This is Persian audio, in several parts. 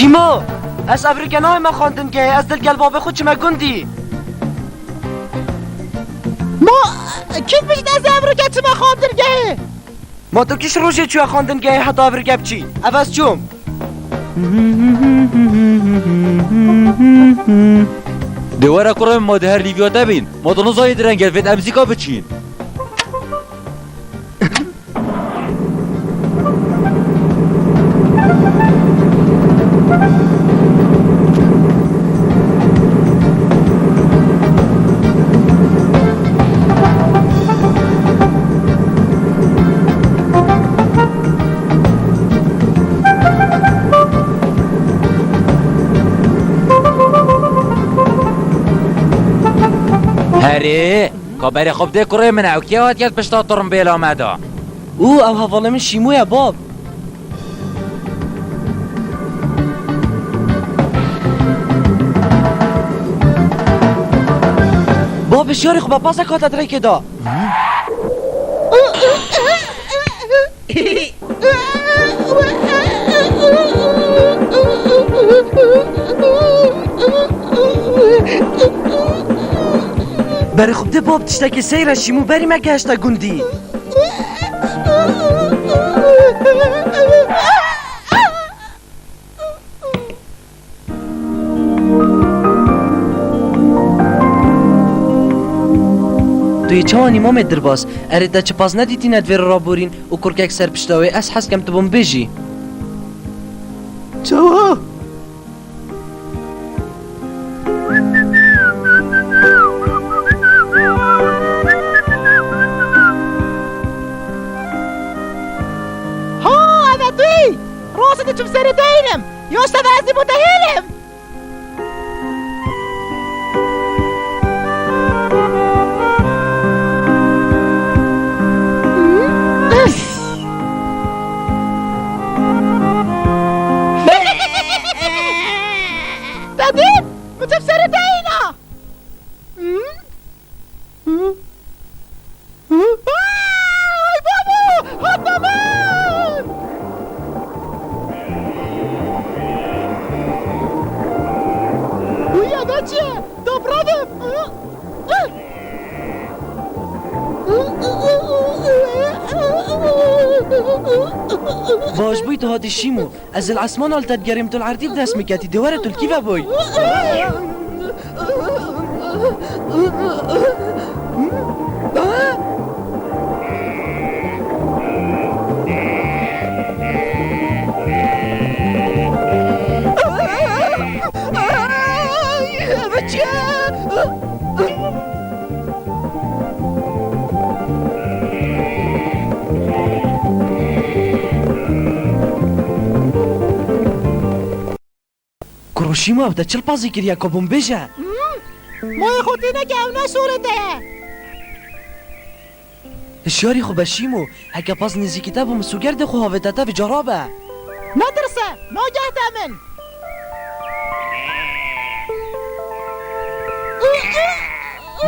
شیمو از افریقنای ما خواندن که از دل گلباب خود چما گندی ما کیت بشید از افریقا چما خواندن که ما تو کش روشه چوه خواندن که حتی افریقا بچی عوض چوم دواره کرم ما ده هر لیویا دبین ما دونو زاید رنگل وید امزیکا بچین هره کابری خوب ده کره من او که هات یاد پشتا ترم بیل آمده او حواله من شیمویا باب بابش یاری خوبه پاسه کاتت ری که دا بری خوب ده باب تشتاکی سیره شیمو بری مگه هشتا گندی توی چوانی مامت در باز اره دا چه پاس ندیدی ندویر را بورین و کرکک سر پشتاوی از حسکم تو بم بجی چوا ها انا توی راست چوب سر دینم یا شتا ازی متهیلم دادیم متوب سر دینا آی بابا حتی من اوی ادا چیه دابرادم باش بوی تو هادی شیمو از العسمان آلتت گریم تو العردی بدست میکتی دواره تو الكيفه بوی شیمو ابدا چل پازی کریا کبون بجه مای خودی نگه نشورده شیاری خوبه شیمو هکا پاز نزیکی تا بوم سوگرد خو هاویتا تا جرابه ندرسه ناگه تامن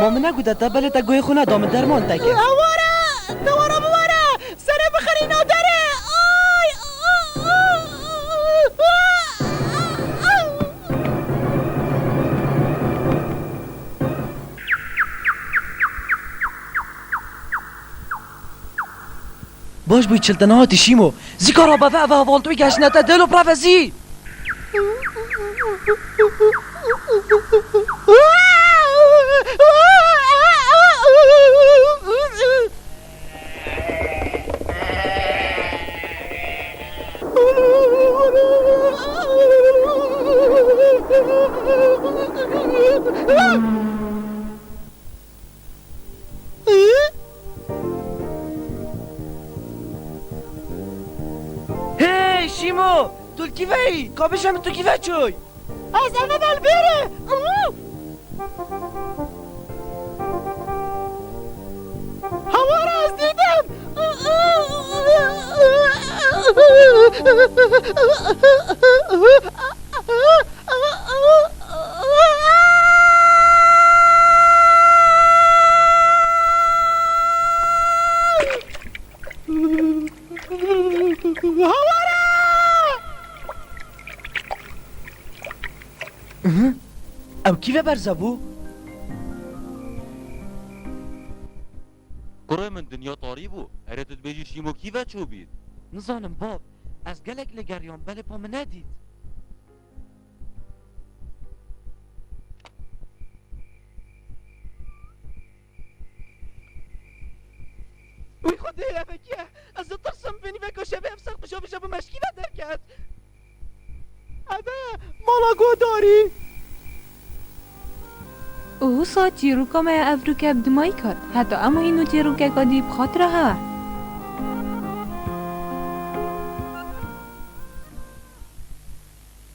مامنه گوده تا بله تا گوی خونه دام درمان تکه اواره دواره بواره سره بخری نادره باش بوی چلتنه هاتی شیمو زیکارا بفه و هوالتوی گشنته دلو پروزی هی شیمو تو الكيفه ای کابش هم تو کیفه چوی از انا دلبیره هوا را از دیدم چی برزه بو؟ کوڕێ من دنیا تاری بوو ئەرێ دەبێژی شیمۆ کیڤە چوو بیت نزانم باب از گلک لگریان بله پا من ندید وی خدای افکیه از ترسم بینی و کشه به افسر قشا بشه به مشکیله درکت ابه مالاگو داری او سا چیروکا ما افروکه بدمایی کرد حتی اما اینو چیروکه کدی بخاطره ها